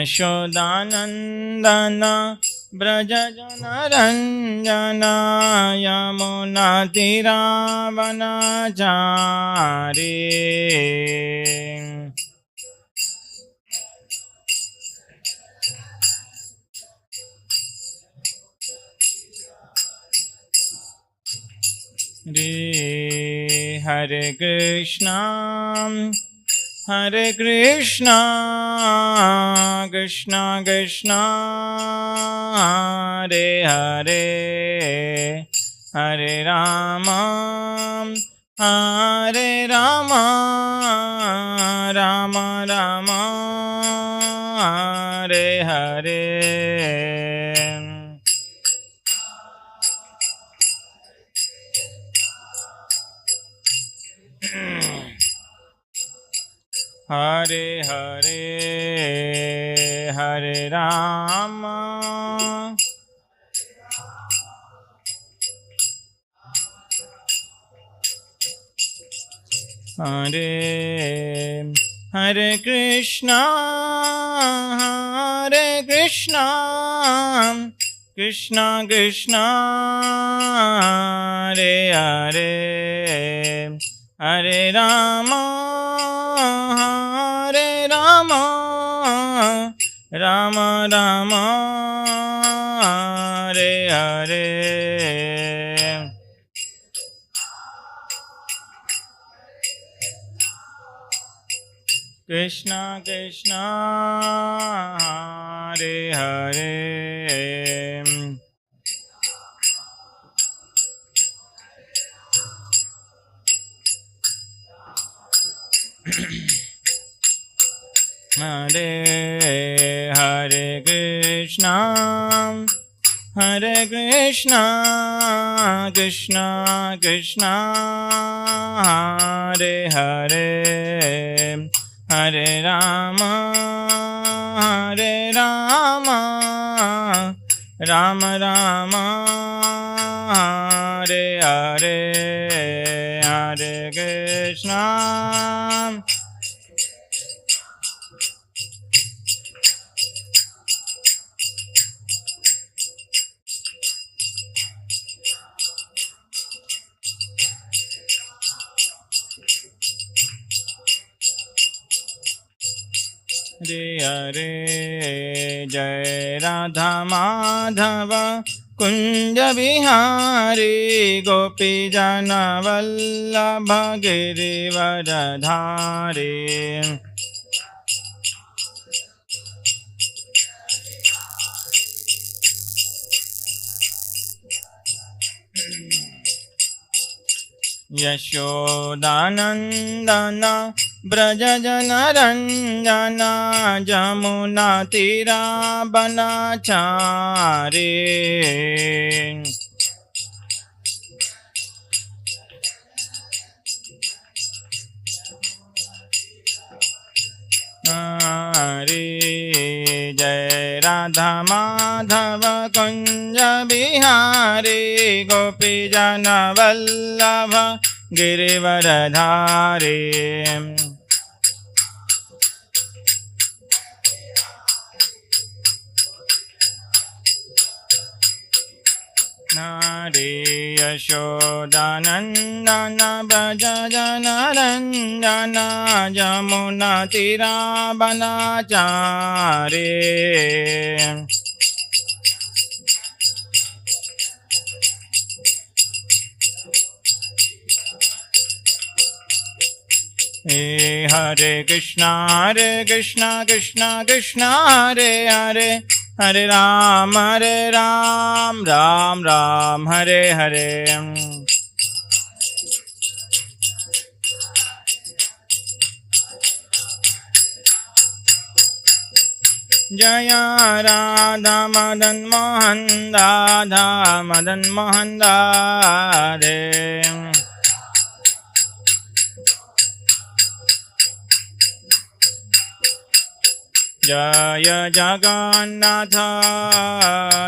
Yashodanandan व्रजजनरञ्जन यमुनातिरावनचारी Hare Krishna Hare Krishna Krishna Krishna Hare Hare Hare Rama Hare Rama Rama Rama Hare Hare Hare Hare Hare Rama Hare Hare Krishna Hare Krishna Krishna Krishna Hare Hare Hare Rama Hare Rama Rama Rama Hare Hare Krishna Krishna Hare Hare Hare Hare Krishna Hare Krishna Krishna Krishna Hare Hare Hare Rama Hare Rama Rama Rama Hare Hare Hare Krishna Hare Hare Jai Radha Madhava Kunja Bihari Gopi Jana Vallabha Girivardhari Yashodanandana Brajajanaranjana Jamunatirabanachari Hare Jai Radha Madhava Kunja Bihari Gopi Jana Vallabha Girivardhari Hare Yashodanandana Brajajanaranjana Jamunatirabanachari Hare Krishna Krishna Krishna Hare Hare Hare Ram Ram Ram Hare Hare Jaya Radha Madan Mohan Radha Madan Mohan Radhe Jaya Jagannatha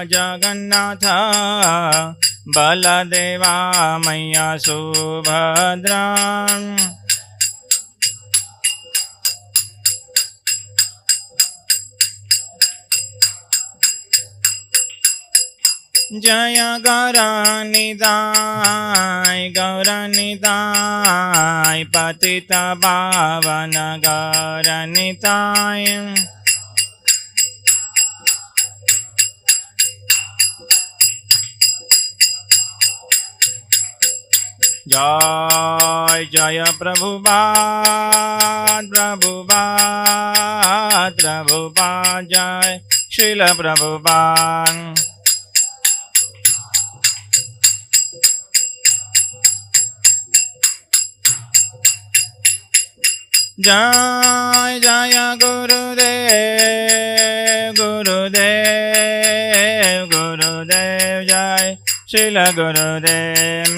Jagannatha Baladeva Maya Subhadra जय गौरनिताय गौरनिताय पतित पावन गौरनिताय जय जय प्रभुपाद प्रभुपाद प्रभुपाद जय श्रील प्रभुपाद जय जय गुरुदेव गुरुदेव गुरुदेव जय श्रील गुरुदेव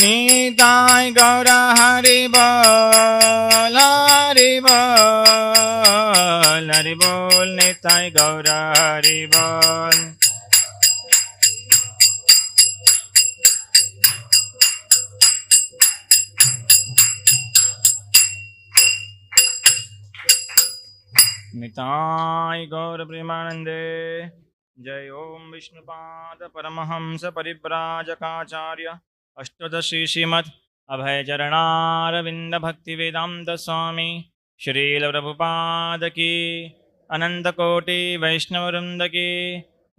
निताय गौर हरि बोल हरि बोल हरि बोल निताय गौर हरि बोल निताय गौर प्रेमानंदे जय ओम विष्णुपाद परमहंस परिव्राजकाचार्य अष्टदशी श्रीमद् अभय चरणारविंद भक्ति वेदांत स्वामी श्रील प्रभुपाद की अनंत कोटि वैष्णव वृंद की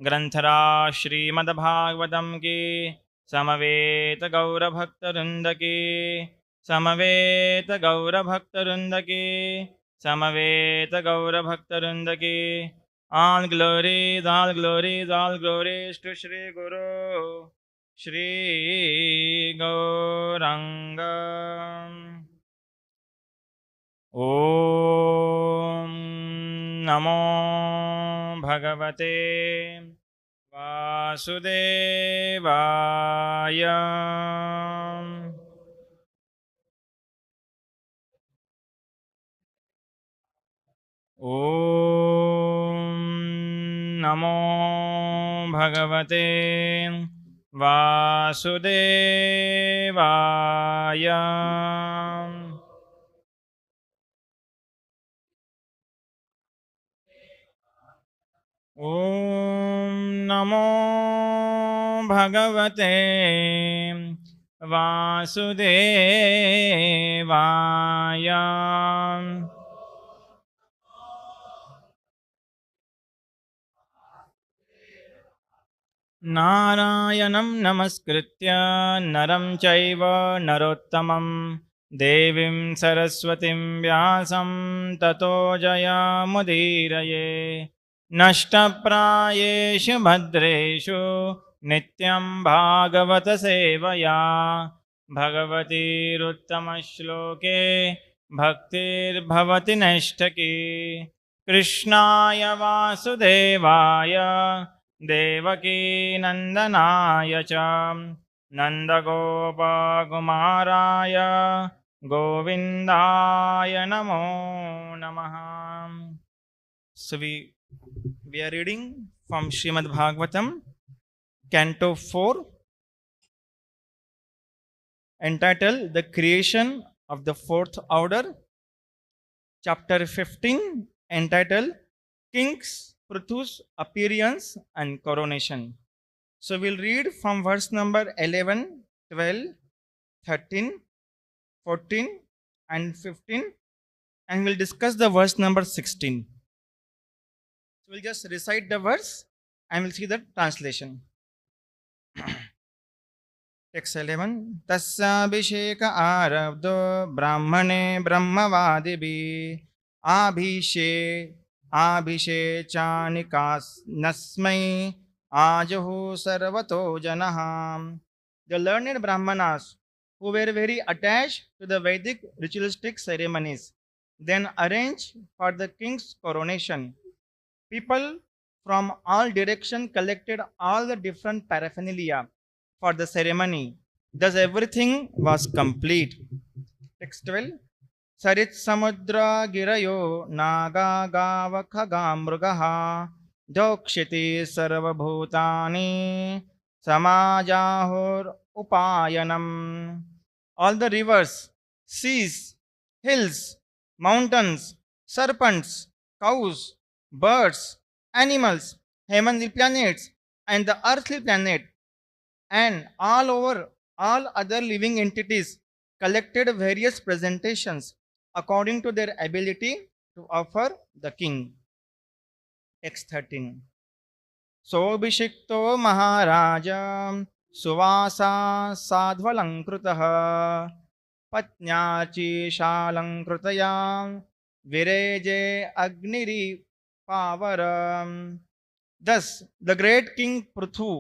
ग्रंथराज श्रीमद्भागवतम की समवेत गौर भक्त वृंद की समवेत गौर भक्त वृंद की समवेत गौर भक्त वृंद की all glories to Shri Guru Shri Gauranga Om Namo Bhagavate Vasudevaya Om Namo Bhagavate Vasudevaya Om Namo Bhagavate Vasudevaya नारायणं नमस्कृत्य नरं चैव नरोत्तमं देवीं सरस्वतीं व्यासं ततो जयमुदीरये नष्टप्रायेषु भद्रेषु नित्यं भागवत सेवया भगवतीरुत्तमश्लोके भक्तिर्भवति नैष्ठकी कृष्णाय वासुदेवाय देवकी नंदनाय च नंदगोपकुमाराय गोविंदाय नमो नमः. So we are reading from Srimad Bhagavatam, Canto 4, entitled The Creation of the Fourth Order, Chapter 15, entitled Kings Prithu's Appearance and Coronation. So we'll read from verse number 11, 12, 13, 14 and 15 and we'll discuss the verse number 16. So we'll just recite the verse and we'll see the translation. Text 11. Tasabhisheka arabdo brahmane brahmavadibhi abhishechaanikas nasmai ajahu sarvato janaham. The learned brahmanas who were very attached to the Vedic ritualistic ceremonies then arranged for the king's coronation. People from all directions collected all the different paraphernalia for the ceremony. Thus everything was complete. Text 12. Sarit samudra girayo naga gava khaga mrugaha dokshiti sarva bhutani samajahur upayanam. All the rivers, seas, hills, mountains, serpents, cows, birds, animals, heavenly planets, and the earthly planet, and all over all other living entities collected various presentations according to their ability to offer the king. X13. सोऽभिषिक्तो Maharaja सुवासा साध्वलङ्कृतः पत्न्याचीशालङ्कृतया विरेजे अग्निरिपावरम्. Thus, the great king Prithu,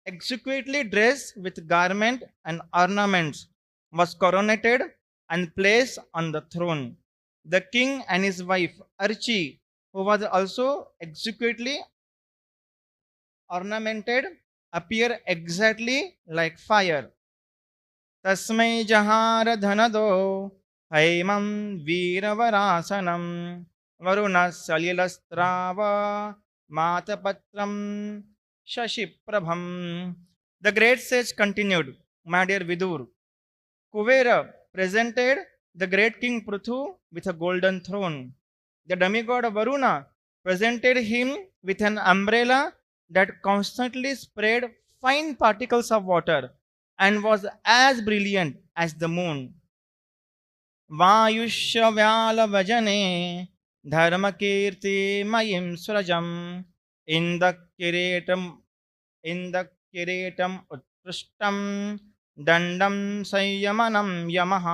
exquisitely dressed with garment and ornaments, was coronated and placed on the throne. The king and his wife Archi, who was also exquisitely ornamented, appear exactly like fire. तस्मै जहार धनदो हैमं वीरवरासनं वरुणः सलिलस्त्राव मातपत्रं शशिप्रभम्. The great sage continued, my dear Vidur, Kuvera presented the great king Prithu with a golden throne. The demigod Varuna presented him with an umbrella that constantly spread fine particles of water and was as brilliant as the moon. वायुष्यव्यालभजने धर्मकीर्तिमयीं स्रजम् इन्दकिरीटम् इन्दकिरीटम् उत्कृष्टं दण्डं संयमनं यमः.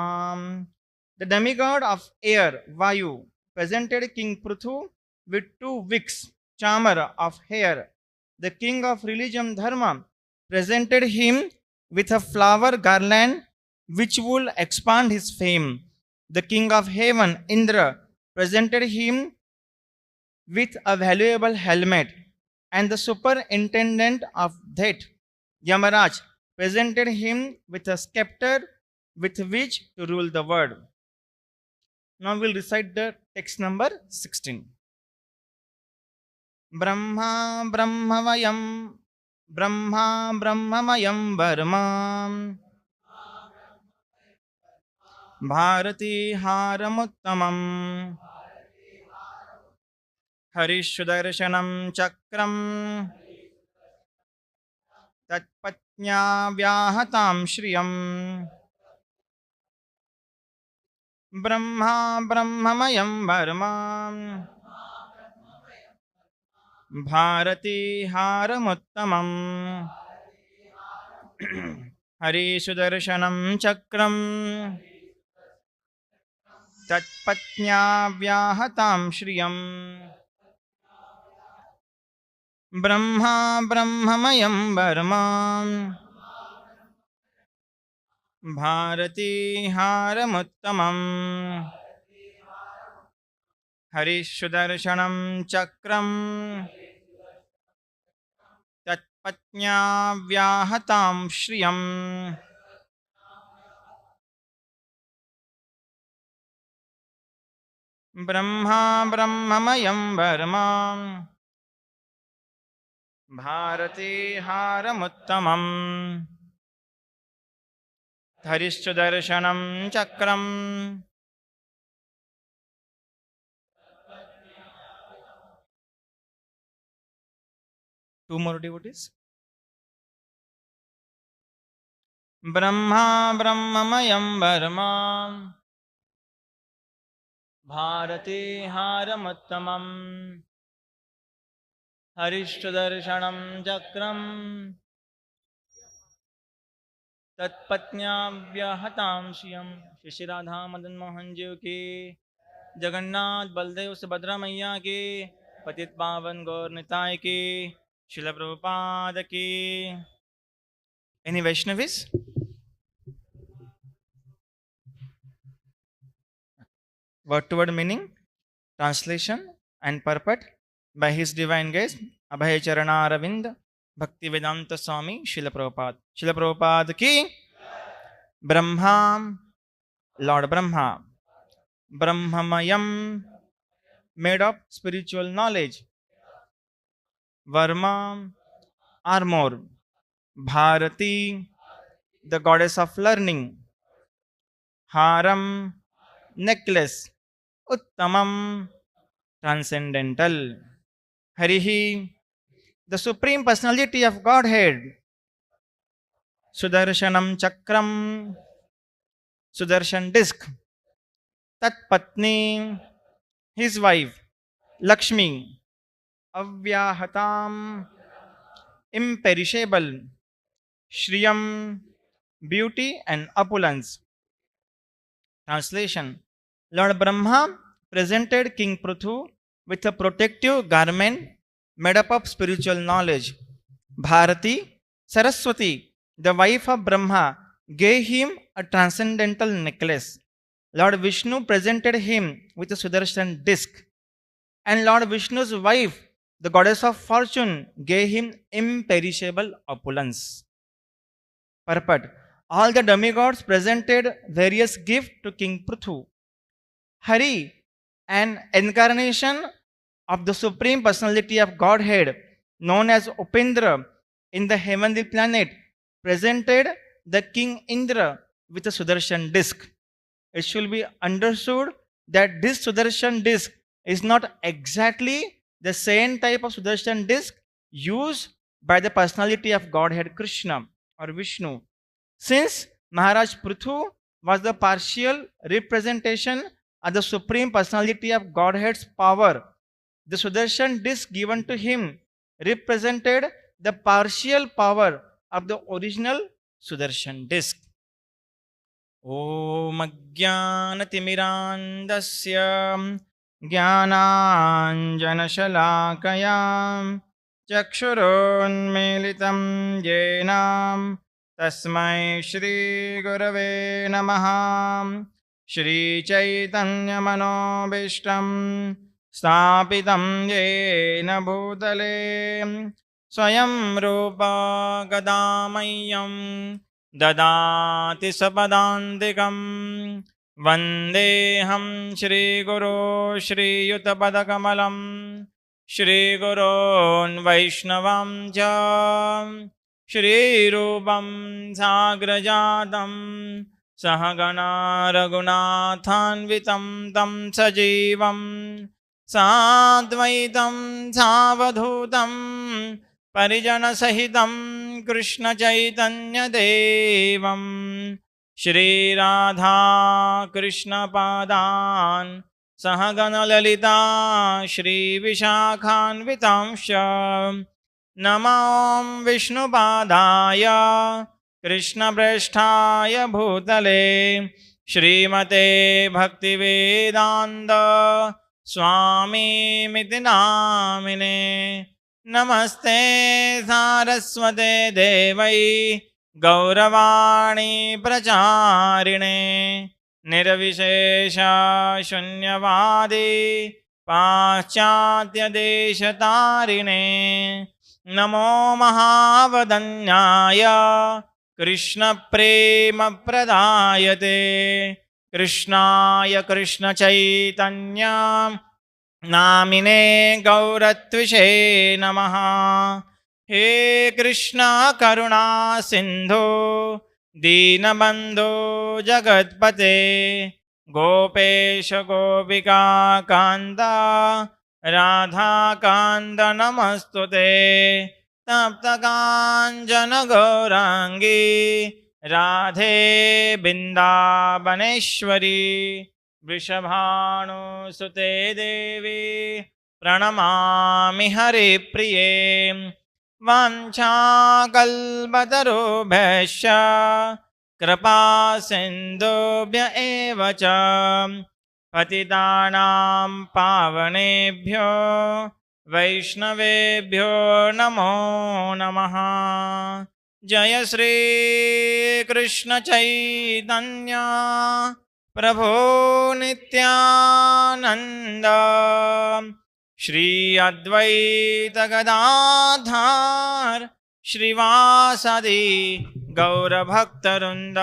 The demigod of air, Vayu, presented King Prithu with two wicks, charmer of hair. The king of religion, Dharma, presented him with a flower garland which would expand his fame. The king of heaven, Indra, presented him with a valuable helmet, and the superintendent of that, Yamaraj, presented him with a scepter with which to rule the world. Now we'll recite the text number 16. Brahma Brahmavayam Brahma Brahmamayam Varma Bharati Haramuttamam Harishdarshanam Chakram Tatpatnya Vyahatam Shriyam Brahma Brahmamayam Varma Bharati Haramuttamam Harishdarshanam Chakram Tatpatnya Vyahatam Shriyam Brahma Brahmamayam Varma Bharati Haramuttamam Harishdarshanam Chakram Tatpatnya Vyahatam Shriyam Brahma Brahmamayam Varma Bharati Haramuttamam Harishdarshanam Chakram. Two more devotees. Brahma Brahmamayam Varma Bharati Haramuttamam Harishdarshanam Chakram Tatpatnyavyahatam Shriyam. Shri Radha Madan Mohan Ji ki, Jagannath Baldev Subhadra Maiya ki, Patit Pavan Gaur Nitai ki, Srila Prabhupada ki. Any Vaishnavis? Word to word meaning, translation and purport by His Divine Grace Abhay Charana Aravind Bhakti Vedanta Swami Srila Prabhupada. Srila Prabhupada ki. Brahma, Lord Brahma. Brahmamayam, made of spiritual knowledge. Varma, armor. Bharati, the goddess of learning. Haram, necklace. Uttamam, transcendental. Harihi, the Supreme Personality of Godhead. Sudarshanam Chakram, Sudarshan disc. Tat Patni, his wife. Lakshmi, Avyahatam, imperishable. Shriyam, beauty and opulence. Translation: Lord Brahma presented King Prithu with a protective garment made up of spiritual knowledge. Bharati, Saraswati, the wife of Brahma, gave him a transcendental necklace. Lord Vishnu presented him with a Sudarshan disc. And Lord Vishnu's wife, the goddess of fortune, gave him imperishable opulence. Purport: all the demigods presented various gifts to King Prithu. Hari, an incarnation of the Supreme Personality of Godhead, known as Upendra in the heavenly planet, presented the King Indra with a Sudarshan disc. It should be understood that this Sudarshan disc is not exactly the same type of Sudarshan disc used by the personality of Godhead Krishna or Vishnu. Since Maharaj Prithu was the partial representation of the Supreme Personality of Godhead's power, the Sudarshan disc given to him represented the partial power of the original Sudarshan disc. ॐ अज्ञानतिमिरान्धस्य ज्ञानाञ्जनशलाकया चक्षुरोन्मीलितं येन तस्मै श्रीगुरवे नमः. श्रीचैतन्यमनोभीष्टं स्थापितं येन भूतले स्वयं रूपा गदामह्यं ददाति सपदान्तिकं. वन्देऽहं श्रीगुरो श्रीयुतपदकमलं श्रीगुरोन् वैष्णवं च श्रीरूपं साग्रजातं सहगणा रघुनाथान्वितं तं सजीवं साद्वैतं सावधूतं परिजनसहितं कृष्णचैतन्यदेवं श्रीराधा कृष्णपादान् सहगणललिता श्रीविशाखान्वितांश्च नमो विष्णुपादाय कृष्णप्रेष्ठाय भूतले श्रीमते भक्तिवेदान्त स्वामीमिति नामिने. नमस्ते सारस्वते देवै गौरवाणी प्रचारिणे निर्विशेष शून्यवादी पाश्चात्यदेशतारिणे. नमो महावदन्याय कृष्णप्रेमप्रदायते कृष्णाय कृष्णचैतन्य नामिने गौरत्विषे नमः. हे कृष्णा करुणा सिन्धो दीनबन्धो जगत्पते गोपेश गोपिका कान्त राधाकान्त नमस्तुते. तप्तकाञ्चन गौराङ्गी राधे बिन्दावनेश्वरी वृषभानुसुते देवी प्रणमामि हरिप्रिये. वाञ्छाकल्पतरुभ्यश्च कृपा सिन्धुभ्य एव च पतितानां पावनेभ्यो वैष्णवेभ्यो नमो नमः. जय श्री कृष्ण चैतन्य प्रभो नित्यानंद श्री अद्वैत गदाधर श्रीवासदि गौरभक्तवृंद.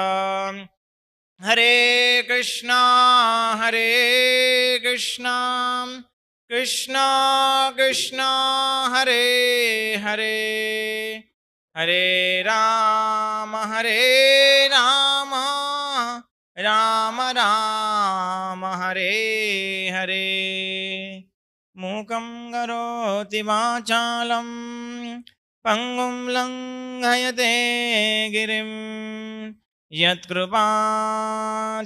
हरे Krishna Krishna Krishna Hare Hare Hare Ram Ram Ram Hare Hare. Mukam karoti vachalam pangum langhayate girim yat kripa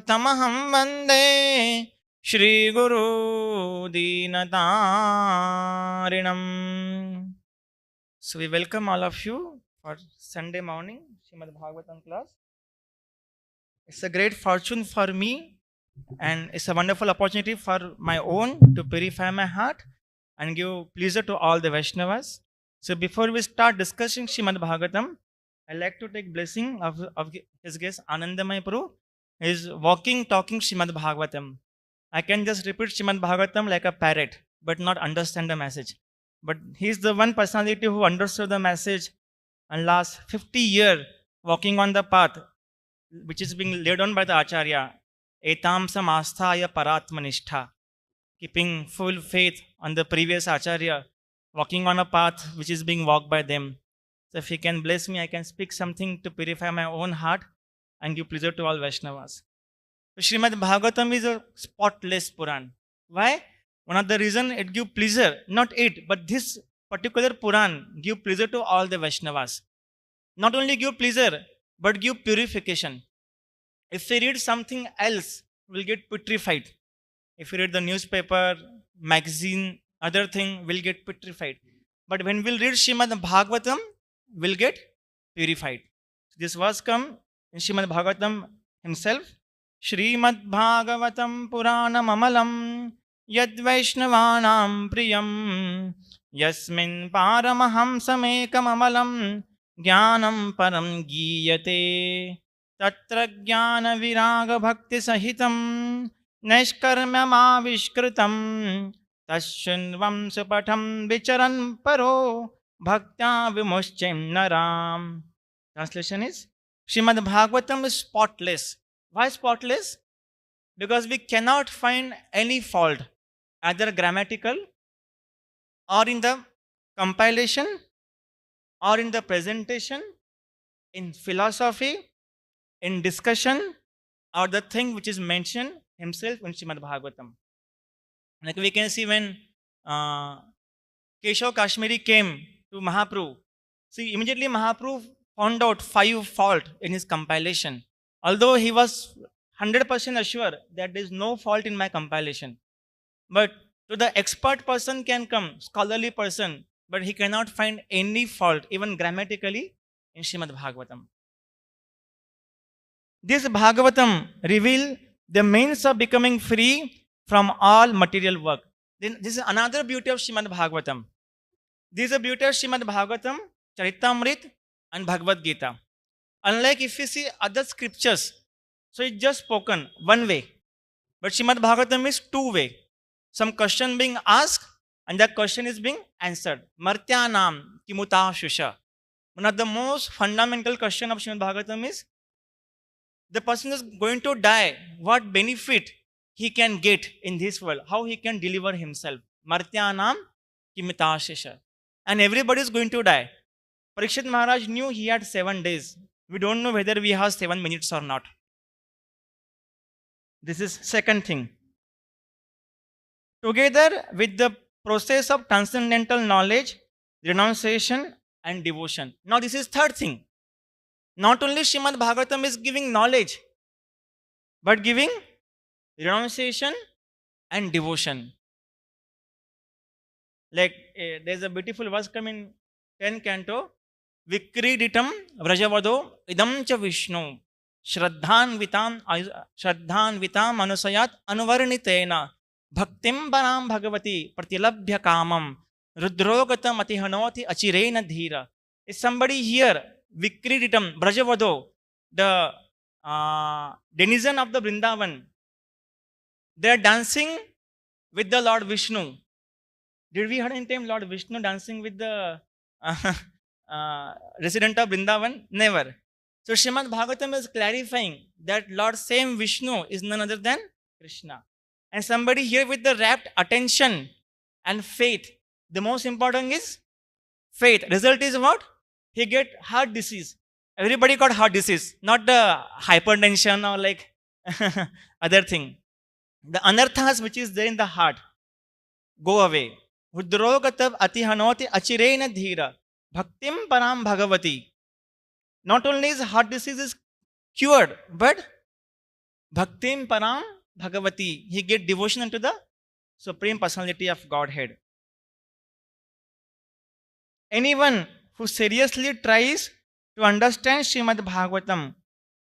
tamaham vande Shri Guru Dinatarinam. So we welcome all of you for Sunday morning Srimad Bhagavatam class. It's a great fortune for me and it's a wonderful opportunity for my own to purify my heart and give pleasure to all the Vaishnavas. So before we start discussing Srimad Bhagavatam, I like to take blessing of his guest Anandamay Prabhu. He is walking, talking Srimad Bhagavatam. I can just repeat Srimad Bhagavatam like a parrot, but not understand the message. But he is the one personality who understood the message and last 50 years walking on the path which is being laid on by the Acharya. Etam samastaya paratmanishta. Keeping full faith on the previous Acharya, walking on a path which is being walked by them. So if he can bless me, I can speak something to purify my own heart and give pleasure to all Vaishnavas. So Srimad Bhagavatam is a spotless Puran. Why? One of the reason it gives pleasure, not it, but this particular Puran give pleasure to all the Vaishnavas. Not only give pleasure, but give purification. If we read something else, we'll get petrified. If you read the newspaper, magazine, other thing, we'll get petrified. But when we'll read Srimad Bhagavatam, we'll get purified. This verse come in Srimad Bhagavatam himself. Srimad Bhagavatam Puranam Amalam Yad Vaishnavanam Priyam Yasmin Paramahamsamekam Amalam Jnanam Param Giyate Tatra Jnana Viraga Bhakti Sahitam Naiškarmyamaviškritam Tashinvam Supatam Vicharan Paro Bhaktya Vimushchim Naram. Translation is Srimad Bhagavatam is spotless. Why spotless? Because we cannot find any fault, either grammatical or in the compilation or in the presentation, in philosophy, in discussion, or the thing which is mentioned himself in Srimad Bhagavatam. Like we can see when Keshav Kashmiri came to Mahaprabhu, see immediately Mahaprabhu found out 5 faults in his compilation. Although he was 100% assured that there is no fault in my compilation. But to the expert person can come, scholarly person, but he cannot find any fault, even grammatically, in Srimad Bhagavatam. This Bhagavatam reveals the means of becoming free from all material work. Then this is another beauty of Srimad Bhagavatam. This is the beauty of Srimad Bhagavatam, Charitamrit and Bhagavad Gita. Unlike if you see other scriptures, so it's just spoken one way. But Srimad Bhagavatam is 2 way. Some question being asked and that question is being answered. Martyanam kimuta shusha. One of the most fundamental question of Srimad Bhagavatam is, the person is going to die, what benefit he can get in this world, how he can deliver himself. Martyanam kimita shusha. And everybody is going to die. Parikshit Maharaj knew he had 7 days. We don't know whether we have 7 minutes or not. This is second thing. Together with the process of transcendental knowledge, renunciation and devotion. Now this is third thing. Not only Srimad Bhagavatam is giving knowledge, but giving renunciation and devotion. Like there's a beautiful verse coming in 10th canto. Vikriditam vrajavado idam cha Vishnu Shraddhan vitam anusayat anuvarnitena Bhaktim baram bhagavati pratilabhya kamam Rudrogatam atihanoti achirena dhira. Is somebody here, Vikriditam Brajavado, the denizen of the Vrindavan, they are dancing with the Lord Vishnu. Did we heard any time Lord Vishnu dancing with the resident of Vrindavan? Never. So Srimad Bhagavatam is clarifying that Lord same Vishnu is none other than Krishna. And somebody here with the rapt attention and faith. The most important is faith. Result is what? He get heart disease. Everybody got heart disease, not the hypertension or like other thing. The anarthas which is there in the heart go away. Hudrogatav atihanoti achirena dhira. Bhaktim param bhagavati. Not only his heart disease is cured, but Bhaktim Param Bhagavati. He get devotion unto the Supreme Personality of Godhead. Anyone who seriously tries to understand Srimad Bhagavatam,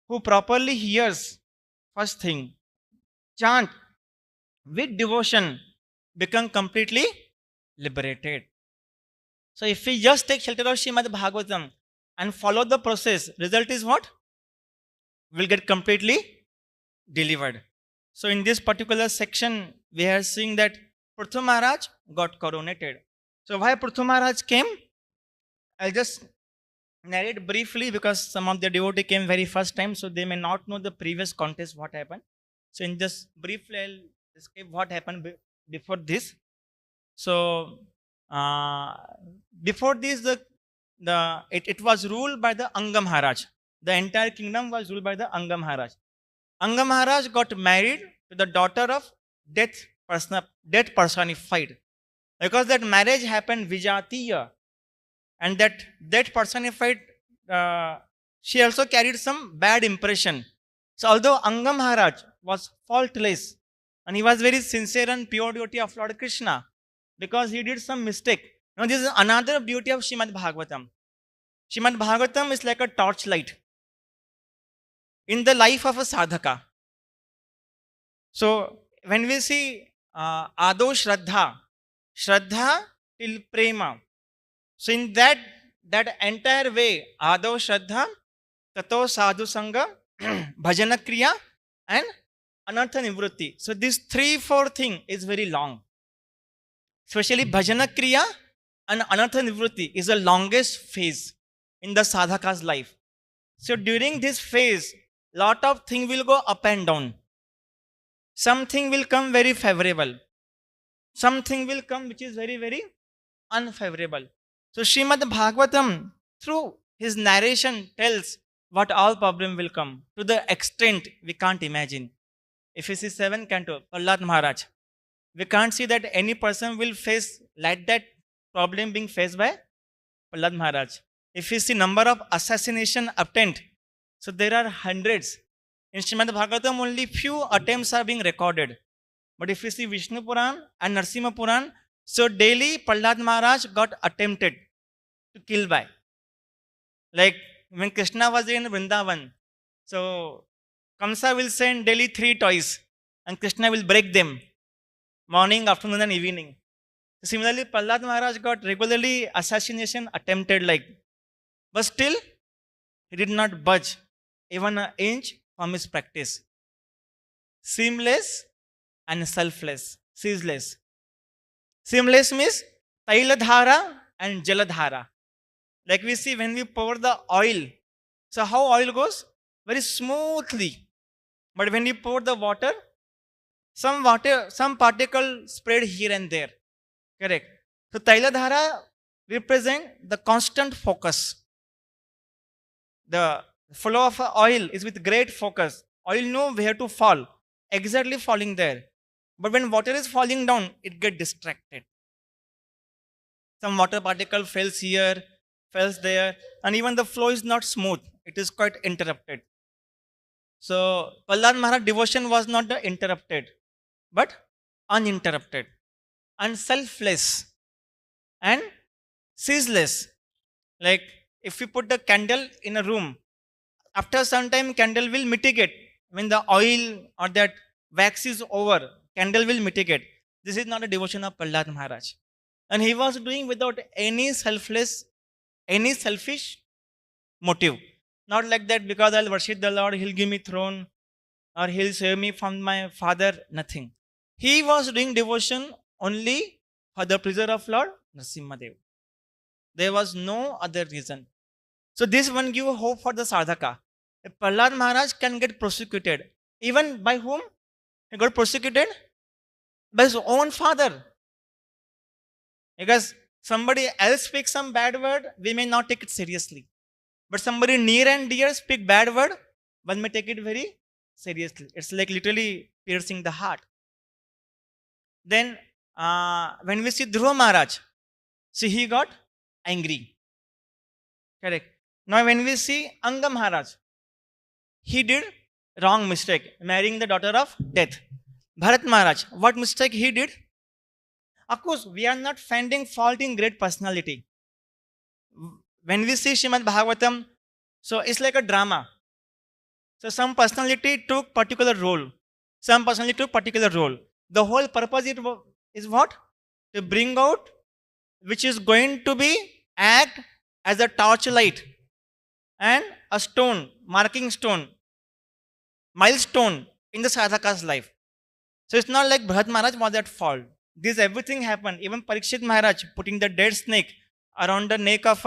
who properly hears, first thing, chant with devotion, become completely liberated. So if we just take shelter of Srimad Bhagavatam and follow the process, result is what? We'll get completely delivered. So in this particular section, we are seeing that Prithvi Maharaj got coronated. So why Prithvi Maharaj came? I'll just narrate briefly because some of the devotee came very first time, so they may not know the previous contest what happened. So in just briefly, I'll describe what happened before this. So before this, it was ruled by the Anga Maharaj. The entire kingdom was ruled by the Anga Maharaj. Anga Maharaj got married to the daughter of death personified. Because that marriage happened Vijatiya, and that death personified, she also carried some bad impression. So although Anga Maharaj was faultless, and he was very sincere and pure devotee of Lord Krishna, because he did some mistake. Now this is another beauty of Srimad Bhagavatam. Srimad Bhagavatam is like a torchlight in the life of a sadhaka. So when we see Ado Shraddha till Prema, so in that entire way, Ado Shraddha, Tato Sadhu Sangha, Bhajana Kriya and Anartha Nivrutti. So this 3-4 thing is very long. Especially Bhajana Kriya and Anartha Nivrutti is the longest phase in the sadhaka's life. So during this phase, lot of things will go up and down. Something will come very favorable. Something will come which is very, very unfavorable. So Srimad Bhagavatam, through his narration, tells what all problem will come to the extent we can't imagine. If you see 7 canto, Prahlad Maharaj, we can't see that any person will face like that problem being faced by Prahlad Maharaj. If you see number of assassination attempt, so there are hundreds. In Srimad Bhagavatam, only few attempts are being recorded. But if you see Vishnu Puran and Narsimha Puran, so daily Prahlad Maharaj got attempted to kill by. Like when Krishna was in Vrindavan, so Kamsa will send daily 3 toys and Krishna will break them morning, afternoon and evening. Similarly, Prahlad Maharaj got regularly assassination attempted like, but still he did not budge even an inch from his practice. Seamless and selfless, ceaseless. Seamless means Tailadhara and Jaladhara. Like we see when we pour the oil, so how oil goes? Very smoothly. But when you pour the water, some particle spread here and there. Correct. So Tailadhara represent the constant focus. The flow of oil is with great focus. Oil know where to fall, exactly falling there. But when water is falling down, it gets distracted. Some water particle falls here, falls there, and even the flow is not smooth. It is quite interrupted. So Prahlad Maharaj devotion was not the interrupted, but uninterrupted, and selfless, and ceaseless. Like if we put the candle in a room, after some time candle will mitigate. When the oil or that wax is over, candle will mitigate. This is not a devotion of Prahlad Maharaj. And he was doing without any selfish motive. Not like that because I'll worship the Lord, he'll give me throne or he'll save me from my father, nothing. He was doing devotion only for the pleasure of Lord Nrsimhadev. There was no other reason. So this one give hope for the sadhaka. If Prahlad Maharaj can get prosecuted, even by whom? He got prosecuted by his own father. Because somebody else speaks some bad word, we may not take it seriously. But somebody near and dear speak bad word, one may take it very seriously. It's like literally piercing the heart. Then when we see Dhruva Maharaj, see he got angry. Correct. Now when we see Anga Maharaj, he did wrong mistake, marrying the daughter of death. Bharat Maharaj, what mistake he did? Of course, we are not finding fault in great personality. When we see Shrimad Bhagavatam, so it's like a drama. So some personality took particular role. Some personality took particular role. The whole purpose is what? To bring out which is going to be act as a torchlight and a stone, marking stone, milestone in the sadhaka's life. So it's not like Bharat Maharaj was at fault. This everything happened. Even Parikshit Maharaj putting the dead snake around the neck of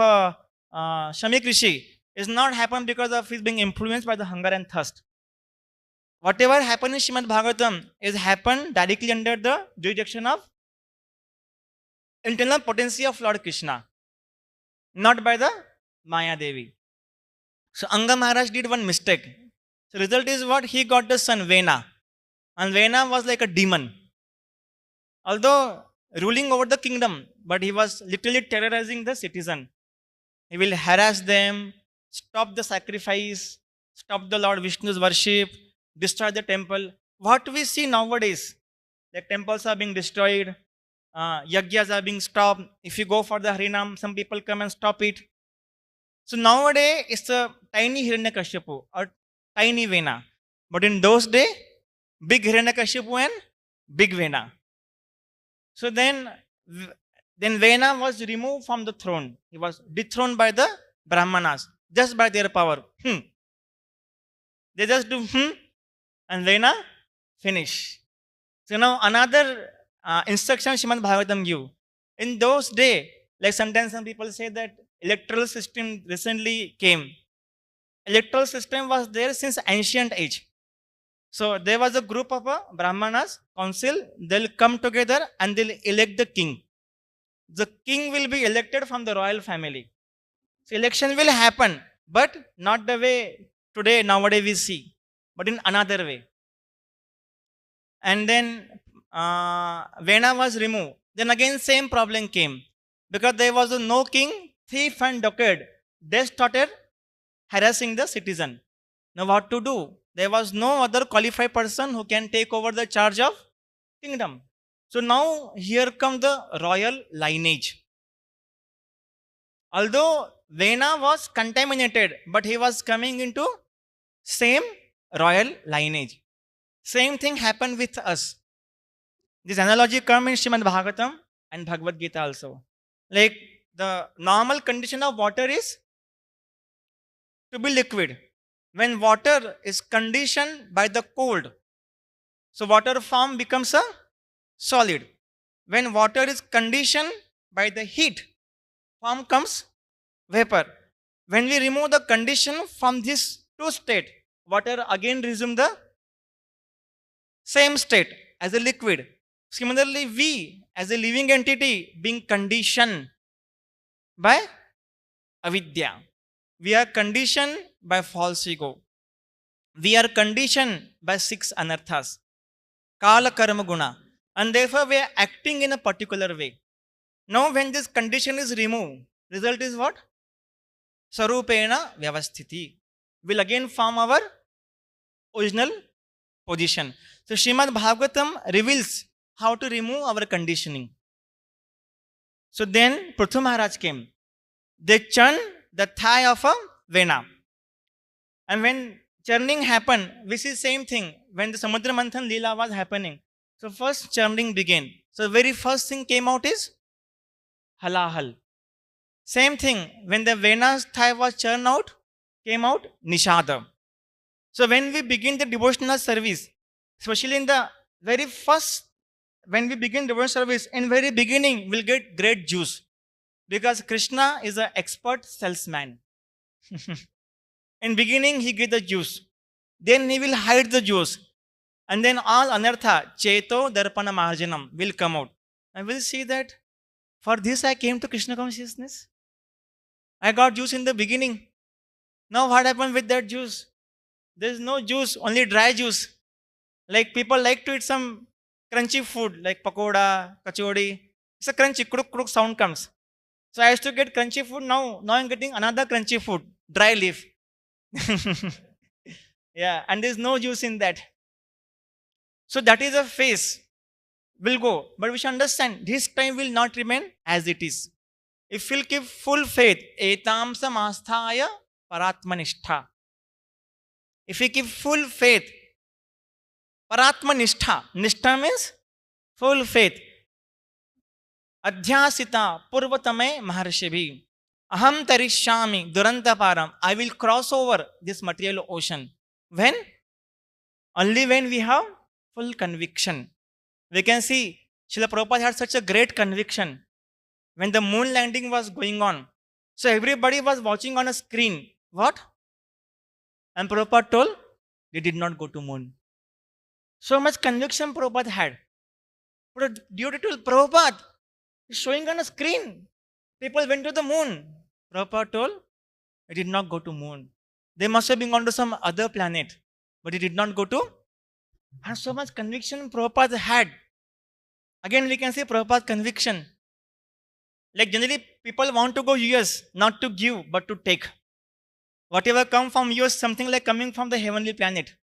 Shamik Rishi is not happened because of his being influenced by the hunger and thirst. Whatever happened in Srimad Bhagavatam is happened directly under the jurisdiction of internal potency of Lord Krishna, not by the Maya Devi. So Anga Maharaj did one mistake. So result is what? He got the son Vena. And Vena was like a demon. Although ruling over the kingdom, but he was literally terrorizing the citizen. He will harass them, stop the sacrifice, stop the Lord Vishnu's worship, destroy the temple. What we see nowadays, the temples are being destroyed, yagyas are being stopped. If you go for the Harinam, some people come and stop it. So nowadays, it's a tiny Hiranyakashipu or tiny Vena. But in those days, big Hiranyakashipu and big Vena. So then Vena was removed from the throne. He was dethroned by the Brahmanas, just by their power. They just do and Vena finish. So now another instruction Srimad Bhagavatam give. In those days, like sometimes some people say that electoral system recently came. Electoral system was there since ancient age. So there was a group of Brahmanas, council, they'll come together and they'll elect the king. The king will be elected from the royal family. So election will happen, but not the way today, nowadays we see, but in another way. And then Vena was removed. Then again same problem came. Because there was no king, thief and dacoit, they started harassing the citizen. Now what to do? There was no other qualified person who can take over the charge of kingdom. So now here comes the royal lineage. Although Vena was contaminated, but he was coming into same royal lineage. Same thing happened with us. This analogy comes in Srimad Bhagavatam and Bhagavad Gita also. Like the normal condition of water is to be liquid. When water is conditioned by the cold, so water form becomes a solid. When water is conditioned by the heat, form comes vapor. When we remove the condition from this two state, water again resume the same state as a liquid. Similarly, we as a living entity being conditioned by avidya. We are conditioned by false ego. We are conditioned by 6 anarthas, kala karma guna, and therefore we are acting in a particular way. Now when this condition is removed, result is what? Sarupena vyavasthiti. Will again form our original position. So Srimad Bhagavatam reveals how to remove our conditioning. So then Prithu Maharaj came. They churned the thigh of a Vena. And when churning happened, we see same thing. When the Samudra Manthan Leela was happening. So first churning began. So the very first thing came out is halahal. Same thing. When the Vena's thigh was churned out, came out Nishada. So when we begin the devotional service, especially in the very first, when we begin devotional service, in very beginning, we'll get great juice. Because Krishna is an expert salesman. In beginning, he gives the juice. Then he will hide the juice. And then all anartha, cheto, darpana, marjanam will come out. And we'll see that for this I came to Krishna consciousness. I got juice in the beginning. Now what happened with that juice? There is no juice, only dry juice. Like people like to eat some crunchy food like pakoda, kachori. It's a crunchy, kruk kruk sound comes. So I used to get crunchy food. Now I'm getting another crunchy food, dry leaf. Yeah, and there's no juice in that. So that is a phase. Will go, but we should understand this time will not remain as it is. If we'll keep full faith, etam samasthaya paratmanishtha. If we keep full faith, paratmanishtha, nishtha means full faith. Adhyasita purvatame maharshibi. Aham tarishyami durantaparam. I will cross over this material ocean. When? Only when we have full conviction. We can see Srila Prabhupada had such a great conviction when the moon landing was going on. So everybody was watching on a screen. What? And Prabhupada told, they did not go to moon. So much conviction Prabhupada had. But due to Prabhupada, he's showing on a screen. People went to the moon. Prabhupada told, they did not go to moon. They must have been gone to some other planet. But he did not go to. And so much conviction Prabhupada had. Again, we can say Prabhupada's conviction. Like generally, people want to go US, not to give, but to take. Whatever come from US, something like coming from the heavenly planet.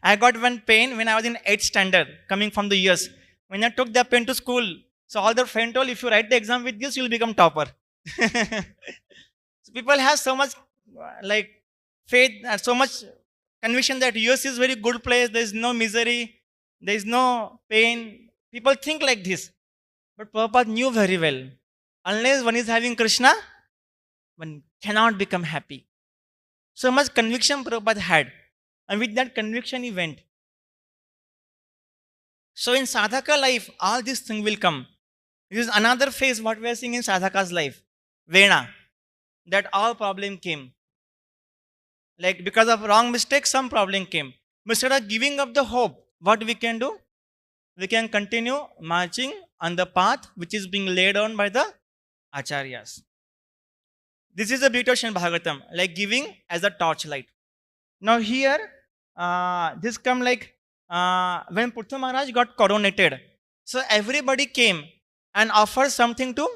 I got one pen when I was in 8th standard, coming from the US. When I took the pen to school, so all the friend told, if you write the exam with this, you'll become topper. So people have so much like faith and so much conviction that US is very good place. There is no misery, there is no pain. People think like this. But Prabhupada knew very well, unless one is having Krishna, one cannot become happy. So much conviction Prabhupada had. And with that conviction he went. So in sadhaka life, all these things will come. This is another phase what we are seeing in sadhaka's life. Vena. That all problem came. Like because of wrong mistake, some problem came. Instead of giving up the hope, what we can do? We can continue marching on the path which is being laid on by the acharyas. This is the beauty of Srimad Bhagavatam, like giving as a torchlight. Now here, this come like when Prithu Maharaj got coronated. So everybody came and offered something to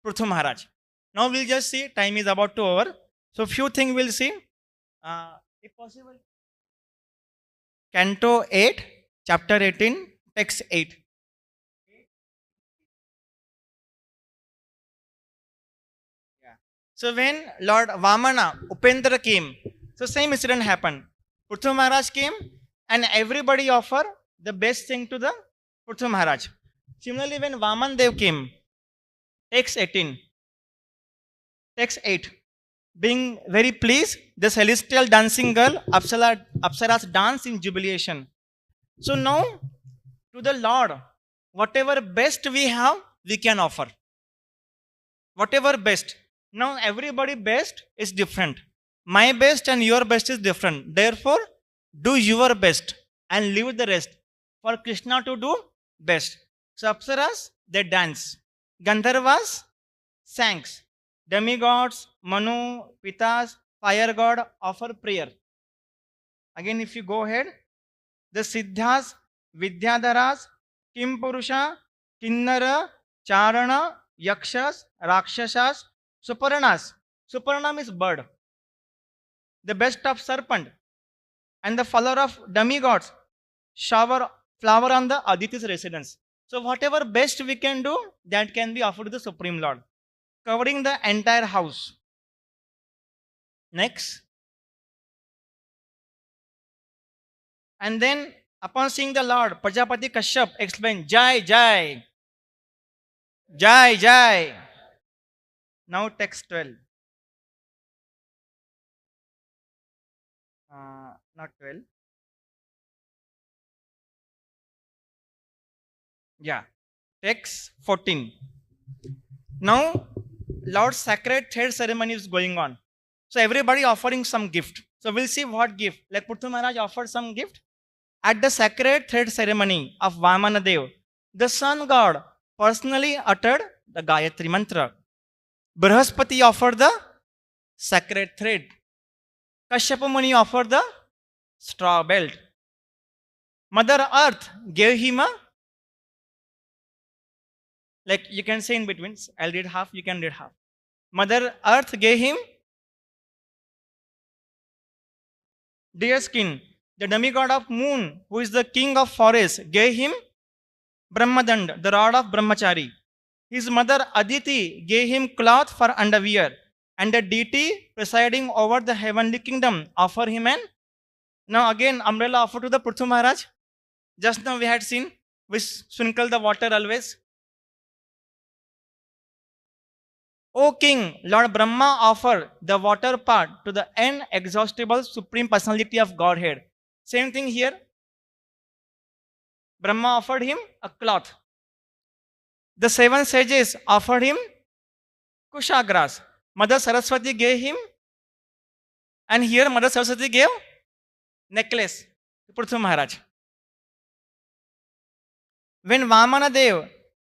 Prithu Maharaj. Now we'll just see, time is about to over. So few things we'll see. If possible. Canto 8, chapter 18, text 8. Yeah. So when Lord Vamana, Upendra came, so same incident happened. Prithu Maharaj came and everybody offered the best thing to the Prithu Maharaj. Similarly, when Vaman Dev came, text 18, text 8. Being very pleased, the celestial dancing girl, Apsaras dance in jubilation. So now, to the Lord, whatever best we have, we can offer. Whatever best. Now, everybody best is different. My best and your best is different. Therefore, do your best and leave the rest for Krishna to do best. So, Apsaras, they dance. Gandharvas, sangs. Demigods, Manu, Pitas, fire god offer prayer. Again, if you go ahead, the Siddhas, Vidyadharas, Kim Purusha, Kinnara, Charana, Yakshas, Rakshasas, Suparnas. Suparna means bird. The best of serpent. And the follower of demigods shower flower on the Aditi's residence. So whatever best we can do, that can be offered to the Supreme Lord, covering the entire house. Next. And then upon seeing the Lord, Prajapati Kashyap explained, Jai, Jai, Jai, Jai. Now text 12. Not 12. Yeah. Text 14. Now, Lord's sacred thread ceremony is going on. So everybody offering some gift. So we'll see what gift. Like Prithu Maharaj offered some gift. At the sacred thread ceremony of Vamana Dev, the sun god personally uttered the Gayatri mantra. Brihaspati offered the sacred thread. Kashyapa Muni offered the straw belt. Mother Earth gave him a, like you can say in between, I'll read half, you can read half. Mother Earth gave him deer skin. The demigod of moon, who is the king of forest, gave him Brahmadand, the rod of Brahmachari. His mother Aditi gave him cloth for underwear, and the deity presiding over the heavenly kingdom offered him an. Now again, umbrella offered to the Prithvi Maharaj. Just now we had seen, we sprinkle the water always. O king, Lord Brahma offered the water part to the inexhaustible Supreme Personality of Godhead. Same thing here. Brahma offered him a cloth. The 7 sages offered him kusha grass. Mother Saraswati gave him, and here Mother Saraswati gave necklace to Prithvi Maharaj. When Vamana Dev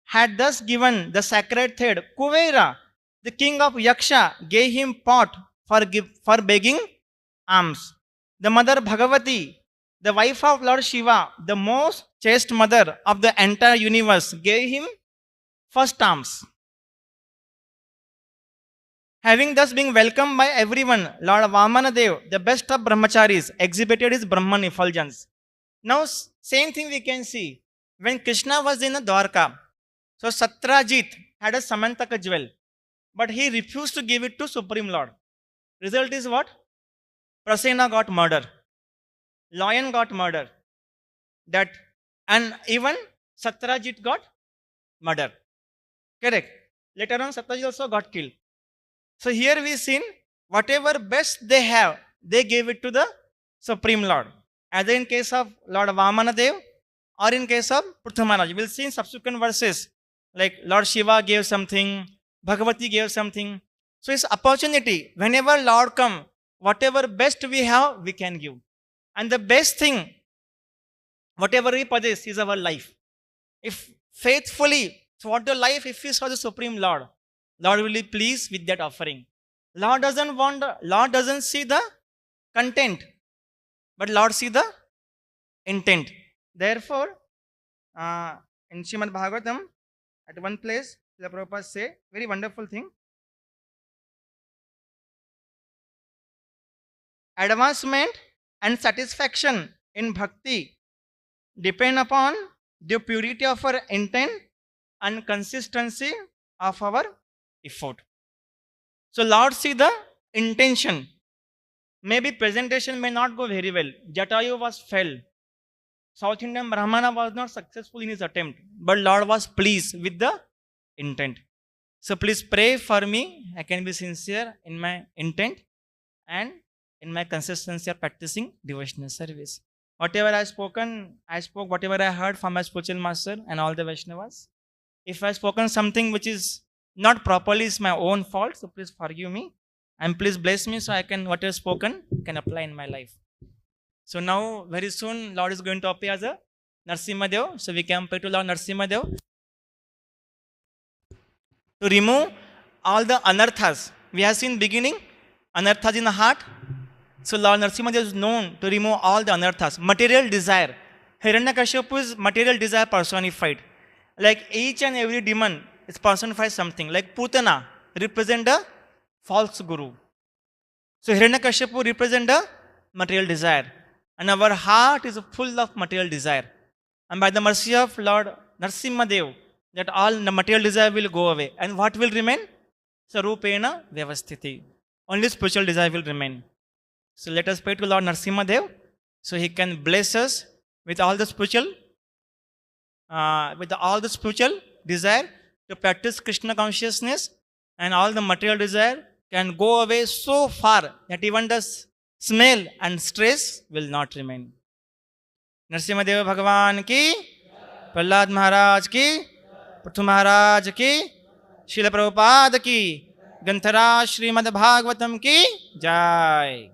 had thus given the sacred thread, Kuvera, the king of Yaksha, gave him pot for begging alms. The mother Bhagavati, the wife of Lord Shiva, the most chaste mother of the entire universe, gave him first alms. Having thus been welcomed by everyone, Lord Vamana Dev, the best of brahmacharis, exhibited his Brahman effulgence. Now, same thing we can see. When Krishna was in Dwarka, so Satrajit had a Samantaka jewel, but he refused to give it to Supreme Lord. Result is what? Prasena got murdered. Lion got murdered. That, and even Satrajit got murdered. Correct. Later on, Satrajit also got killed. So here we seen whatever best they have, they gave it to the Supreme Lord. Either in case of Lord Vamana Dev or in case of Prithvi Maharaj. We'll see in subsequent verses, like Lord Shiva gave something, Bhagavati gave something. So it's opportunity. Whenever Lord come, whatever best we have, we can give. And the best thing, whatever we possess, is our life. If faithfully throughout the life, if we saw the Supreme Lord, Lord will be pleased with that offering. Lord doesn't see the content, but Lord see the intent. Therefore, in Srimad Bhagavatam, at one place, the Prabhupada say, very wonderful thing. Advancement and satisfaction in bhakti depend upon the purity of our intent and consistency of our effort. So Lord see the intention. Maybe presentation may not go very well. Jatayu was fell. South Indian Brahmana was not successful in his attempt, but Lord was pleased with the intent. So please pray for me. I can be sincere in my intent and in my consistency of practicing devotional service. Whatever I spoke whatever I heard from my spiritual master and all the Vaishnavas. If I spoken something which is not properly, is my own fault, so please forgive me and please bless me so I can, whatever spoken, can apply in my life. So now, very soon, Lord is going to appear as a Narsimha Dev. So we can pray to Lord Narsimha Dev to remove all the anarthas. We have seen beginning, anarthas in the heart. So Lord Narsimha Dev is known to remove all the anarthas. Material desire. Hiranyakashipu is material desire personified. Like each and every demon is personified something. Like Putana represent the false guru. So Hiranyakashipu represent the material desire. And our heart is full of material desire. And by the mercy of Lord Narsimha Dev, that all the material desire will go away. And what will remain? Sarupena Vyavasthiti. Only spiritual desire will remain. So let us pray to Lord Narsimha Dev, so he can bless us with all the spiritual desire to practice Krishna consciousness, and all the material desire can go away so far that even the smell and stress will not remain. Narsimha Deva Bhagavan ki, Prahlad Maharaj ki, Prithvi Maharaj ki, Srila Prabhupada ki, Ganthara Srimad Bhagavatam ki, Jai.